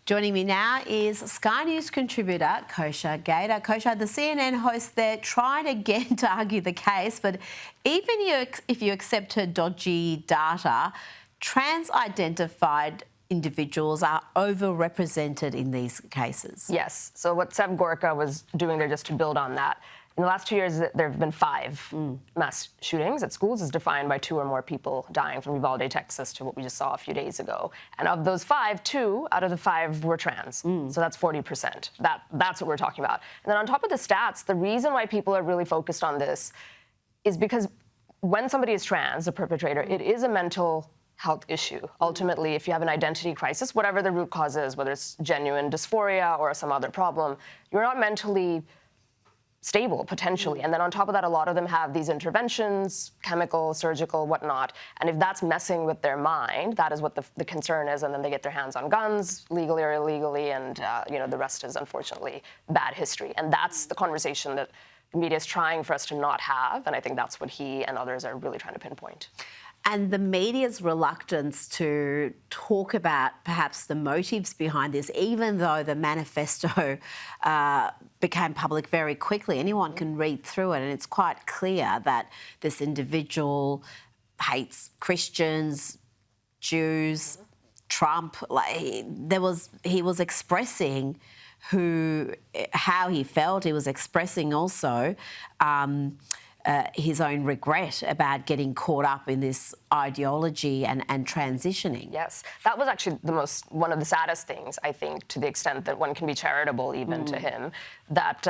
Joining me now is Sky News contributor Kosha Gada. Kosha, the CNN host there, tried again to argue the case, but even if you accept her dodgy data, trans-identified individuals are overrepresented in these cases. Yes. So what Sev Gorka was doing there, just to build on that, in the last 2 years, there have been 5 mass shootings at schools, as defined by 2 or more people dying, from Uvalde, Texas, to what we just saw a few days ago. And of those 5, 2 out of the 5 were trans. So that's 40%. That's what we're talking about. And then on top of the stats, the reason why people are really focused on this is because when somebody is trans, a perpetrator, it is a mental health issue. Ultimately, if you have an identity crisis, whatever the root cause is, whether it's genuine dysphoria or some other problem, you're not mentally stable, potentially. And then on top of that, a lot of them have these interventions, chemical, surgical, whatnot. And if that's messing with their mind, that is what the concern is. And then they get their hands on guns, legally or illegally, and the rest is unfortunately bad history. And that's the conversation that the media is trying for us to not have. And I think that's what he and others are really trying to pinpoint. And the media's reluctance to talk about perhaps the motives behind this, even though the manifesto became public very quickly. Anyone can read through it, and it's quite clear that this individual hates Christians, Jews, Trump. He was expressing how he felt. He was expressing also his own regret about getting caught up in this ideology and transitioning. Yes, that was actually one of the saddest things, I think, to the extent that one can be charitable even to him, that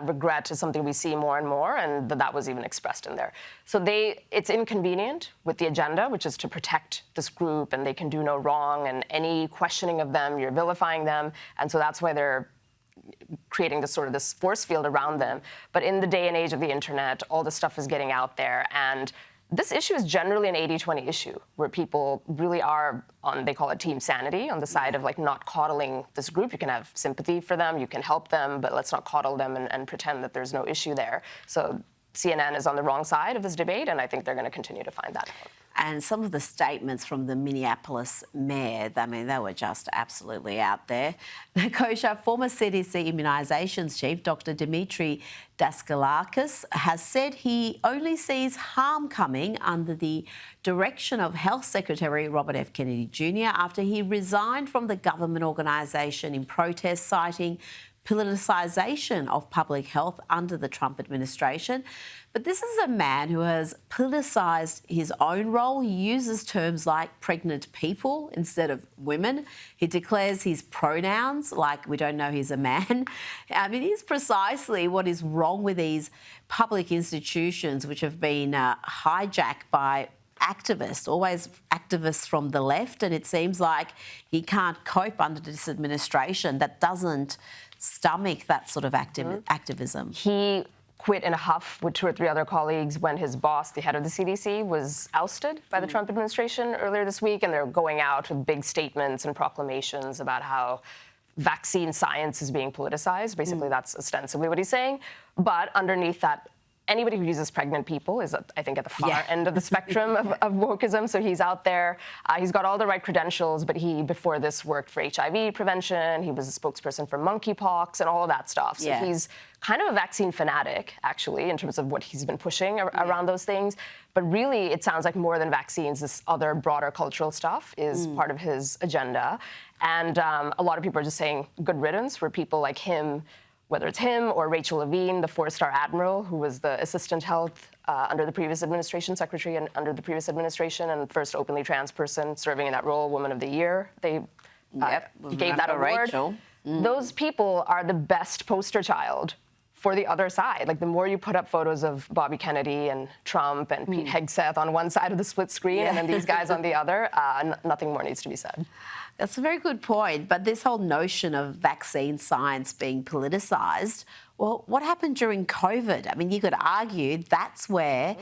regret is something we see more and more, and that was even expressed in there. So it's inconvenient with the agenda, which is to protect this group, and they can do no wrong, and any questioning of them, you're vilifying them, and so that's why they're creating this force field around them. But in the day and age of the internet, all this stuff is getting out there, and this issue is generally an 80-20 issue, where people really are on, they call it team sanity, on the side of not coddling this group. You can have sympathy for them, you can help them, but let's not coddle them and pretend that there's no issue there. So CNN is on the wrong side of this debate, and I think they're going to continue to find that out. And some of the statements from the Minneapolis mayor, they were just absolutely out there. Kosha, former CDC immunisations chief, Dr. Dimitri Daskalakis, has said he only sees harm coming under the direction of Health Secretary Robert F. Kennedy Jr. after he resigned from the government organisation in protest, citing politicisation of public health under the Trump administration. But this is a man who has politicised his own role. He uses terms like pregnant people instead of women. He declares his pronouns like we don't know he's a man. It is precisely what is wrong with these public institutions, which have been hijacked by activists, always activists from the left, and it seems like he can't cope under this administration that doesn't stomach that sort of activism. He quit in a huff with 2 or 3 other colleagues when his boss, the head of the CDC, was ousted by the Trump administration earlier this week, and they're going out with big statements and proclamations about how vaccine science is being politicized. Basically, that's ostensibly what he's saying. But underneath that, anybody who uses pregnant people is, I think, at the far end of the spectrum of wokeism. So he's out there. He's got all the right credentials, but he, before this, worked for HIV prevention. He was a spokesperson for monkeypox and all of that stuff. So he's kind of a vaccine fanatic, actually, in terms of what he's been pushing around those things. But really, it sounds like more than vaccines, this other broader cultural stuff is part of his agenda. And a lot of people are just saying good riddance for people like him, whether it's him or Rachel Levine, the 4-star admiral who was the assistant health under the previous administration, secretary and under the previous administration, and first openly trans person serving in that role, Woman of the Year. They gave that award. Rachel. Those people are the best poster child for the other side. The more you put up photos of Bobby Kennedy and Trump and Pete Hegseth on one side of the split screen and then these guys on the other, nothing more needs to be said. That's a very good point. But this whole notion of vaccine science being politicised, well, what happened during COVID? You could argue that's where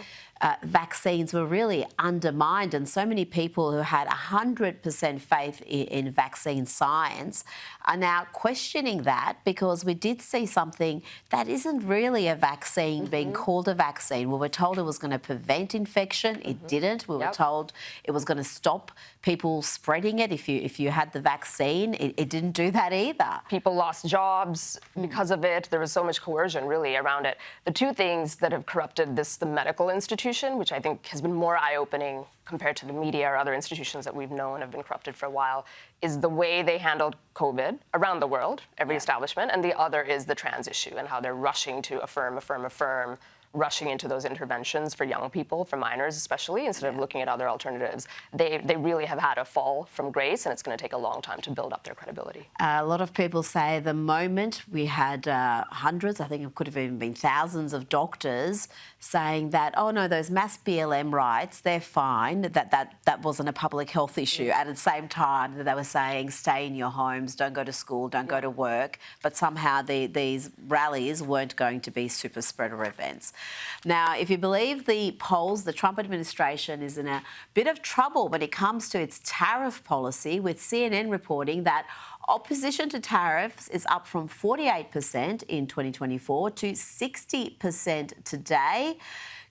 vaccines were really undermined, and so many people who had 100% faith in vaccine science are now questioning that, because we did see something that isn't really a vaccine being called a vaccine. We were told it was going to prevent infection. It didn't. We were told it was going to stop people spreading it if you had the vaccine. It didn't do that either. People lost jobs because of it. There was so much coercion really around it. The two things that have corrupted the medical institution, which I think has been more eye-opening compared to the media or other institutions that we've known have been corrupted for a while, is the way they handled COVID around the world, every establishment, and the other is the trans issue and how they're rushing to affirm, rushing into those interventions for young people, for minors especially, instead of looking at other alternatives. They really have had a fall from grace, and it's going to take a long time to build up their credibility. A lot of people say the moment we had hundreds, I think it could have even been thousands of doctors saying that, oh no, those mass BLM rights, they're fine, that wasn't a public health issue. At the same time that they were saying stay in your homes, don't go to school, don't go to work, but somehow these rallies weren't going to be super spreader events. Now, if you believe the polls, the Trump administration is in a bit of trouble when it comes to its tariff policy, with CNN reporting that opposition to tariffs is up from 48% in 2024 to 60% today.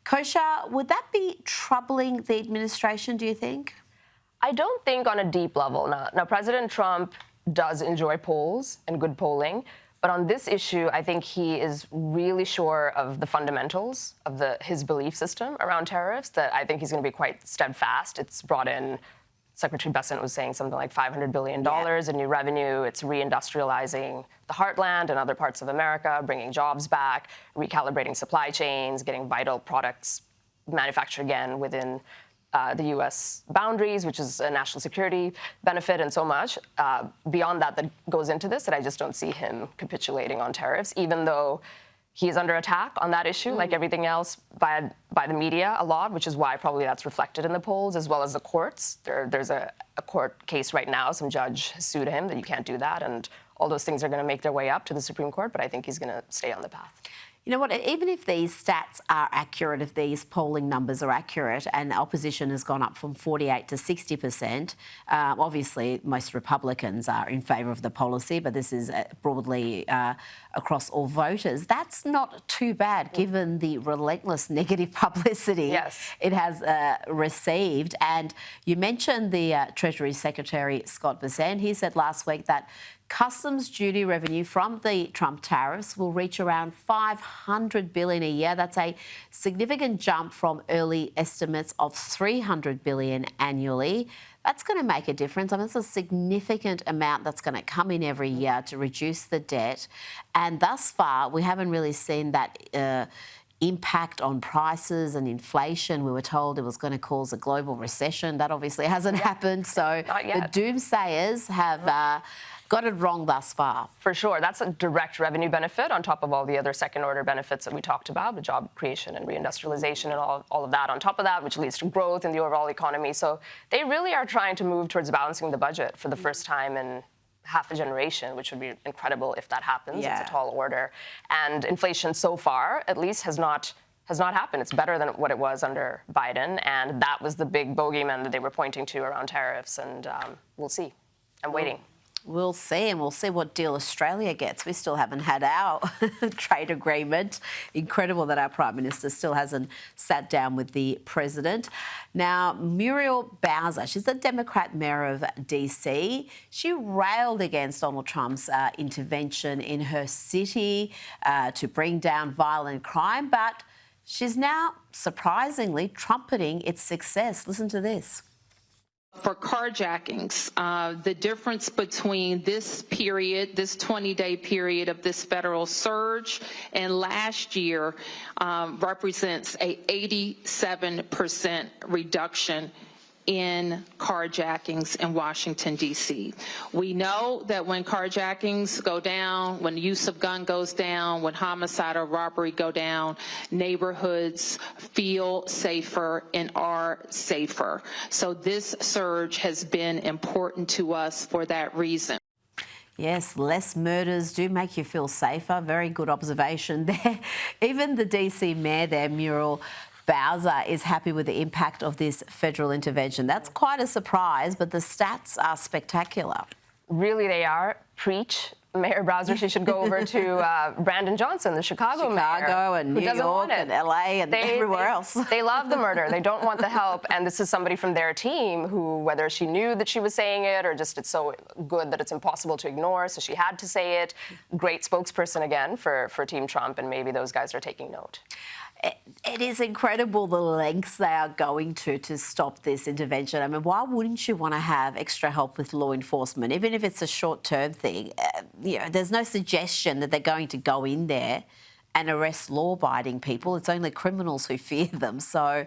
Kosha, would that be troubling the administration, do you think? I don't think on a deep level. Now, President Trump does enjoy polls and good polling, but on this issue, I think he is really sure of the fundamentals of his belief system around tariffs, that I think he's going to be quite steadfast. It's brought in, Secretary Bessent was saying something like $500 billion in new revenue. It's reindustrializing the heartland and other parts of America, bringing jobs back, recalibrating supply chains, getting vital products manufactured again within the U.S. boundaries, which is a national security benefit, and so much. Beyond that goes into this, that I just don't see him capitulating on tariffs, even though he is under attack on that issue, like everything else, by the media a lot, which is why probably that's reflected in the polls, as well as the courts. There's a court case right now. Some judge sued him that you can't do that, and all those things are going to make their way up to the Supreme Court, but I think he's going to stay on the path. You know what, even if these stats are accurate, if these polling numbers are accurate, and opposition has gone up from 48 to 60%, obviously most Republicans are in favour of the policy, but this is broadly across all voters. That's not too bad, given the relentless negative publicity it has received. And you mentioned the Treasury Secretary, Scott Bessent. He said last week that customs duty revenue from the Trump tariffs will reach around $500 billion a year. That's a significant jump from early estimates of $300 billion annually. That's going to make a difference. I mean, it's a significant amount that's going to come in every year to reduce the debt. And thus far, we haven't really seen that impact on prices and inflation. We were told it was going to cause a global recession. That obviously hasn't happened. So the doomsayers have got it wrong thus far. For sure. That's a direct revenue benefit on top of all the other second-order benefits that we talked about, the job creation and reindustrialization and all of that on top of that, which leads to growth in the overall economy. So they really are trying to move towards balancing the budget for the first time in half a generation, which would be incredible if that happens. It's a tall order. And inflation so far, at least, has not happened. It's better than what it was under Biden. And that was the big bogeyman that they were pointing to around tariffs. And we'll see. I'm waiting. We'll see, and we'll see what deal Australia gets. We still haven't had our trade agreement. Incredible that our Prime Minister still hasn't sat down with the President. Now, Muriel Bowser, she's the Democrat mayor of DC. She railed against Donald Trump's intervention in her city to bring down violent crime, but she's now surprisingly trumpeting its success. Listen to this. For carjackings, the difference between this period, this 20-day period of this federal surge and last year represents a 87% reduction in carjackings in Washington, D.C. We know that when carjackings go down, when the use of gun goes down, when homicide or robbery go down, neighborhoods feel safer and are safer. So this surge has been important to us for that reason. Yes, less murders do make you feel safer. Very good observation there. Even the DC mayor there, Muriel, Bowser is happy with the impact of this federal intervention. That's quite a surprise, but the stats are spectacular. Really, they are. Preach. Mayor Bowser, she should go over to Brandon Johnson, the Chicago mayor, and New York and LA and everywhere else. They love the murder. They don't want the help. And this is somebody from their team who, whether she knew that she was saying it or just it's so good that it's impossible to ignore, so she had to say it. Great spokesperson again for Team Trump, and maybe those guys are taking note. It is incredible the lengths they are going to stop this intervention. I mean, why wouldn't you want to have extra help with law enforcement, even if it's a short-term thing? There's no suggestion that they're going to go in there and arrest law-abiding people. It's only criminals who fear them. So,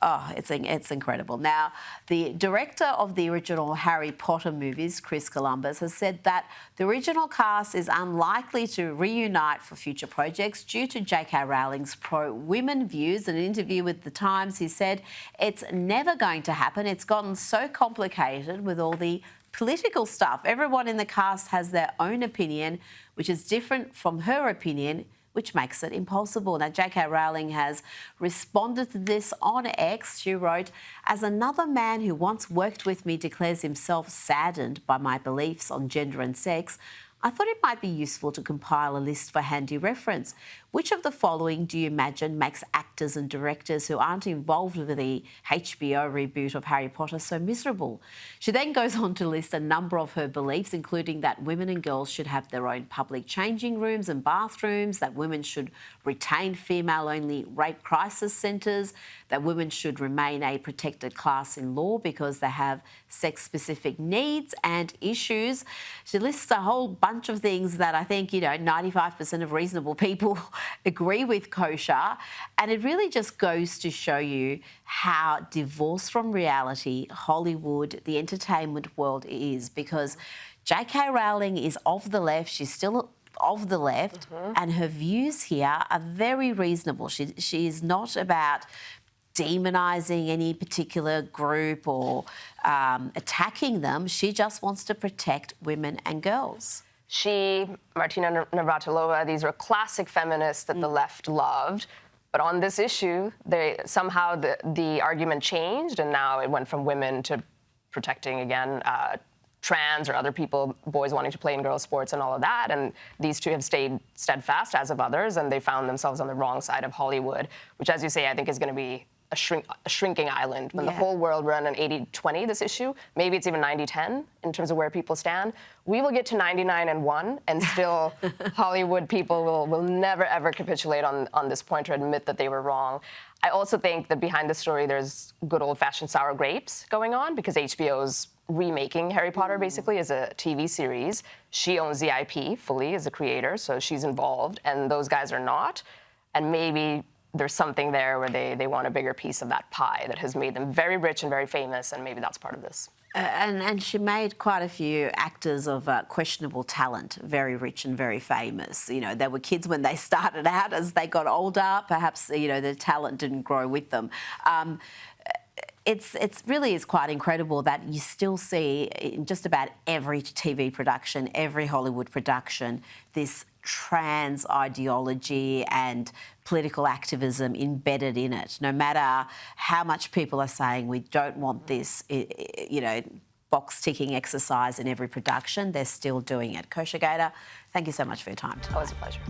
it's incredible. Now, the director of the original Harry Potter movies, Chris Columbus, has said that the original cast is unlikely to reunite for future projects due to J.K. Rowling's pro-women views. In an interview with The Times, he said, "It's never going to happen. It's gotten so complicated with all the political stuff. Everyone in the cast has their own opinion, which is different from her opinion, which makes it impossible." Now, J.K. Rowling has responded to this on X. She wrote, "As another man who once worked with me declares himself saddened by my beliefs on gender and sex, I thought it might be useful to compile a list for handy reference. Which of the following do you imagine makes actors and directors who aren't involved with the HBO reboot of Harry Potter so miserable?" She then goes on to list a number of her beliefs, including that women and girls should have their own public changing rooms and bathrooms, that women should retain female-only rape crisis centres, that women should remain a protected class in law because they have sex-specific needs and issues. She lists a whole bunch of things that I think, 95% of reasonable people agree with Kosha, and it really just goes to show you how divorced from reality Hollywood, the entertainment world is, because J.K. Rowling is of the left. She's still of the left, and her views here are very reasonable. She is not about demonising any particular group or attacking them. She just wants to protect women and girls. She, Martina Navratilova, these were classic feminists that the left loved. But on this issue, somehow the argument changed, and now it went from women to protecting, again, trans or other people, boys wanting to play in girls' sports and all of that. And these two have stayed steadfast, as have others, and they found themselves on the wrong side of Hollywood, which, as you say, I think is going to be a shrinking island. When the whole world run an 80-20, this issue, maybe it's even 90-10 in terms of where people stand. We will get to 99-1, and still Hollywood people will never, ever capitulate on this point or admit that they were wrong. I also think that behind the story, there's good old-fashioned sour grapes going on, because HBO's remaking Harry Potter, basically, as a TV series. She owns the IP fully as a creator, so she's involved, and those guys are not. And maybe there's something there where they want a bigger piece of that pie that has made them very rich and very famous, and maybe that's part of this. And she made quite a few actors of questionable talent very rich and very famous. They were kids when they started out. As they got older, perhaps, the talent didn't grow with them. It's really is quite incredible that you still see in just about every TV production, every Hollywood production, this trans ideology and political activism embedded in it. No matter how much people are saying we don't want this, box-ticking exercise in every production, they're still doing it. Kosha Gada, thank you so much for your time today. Always a pleasure.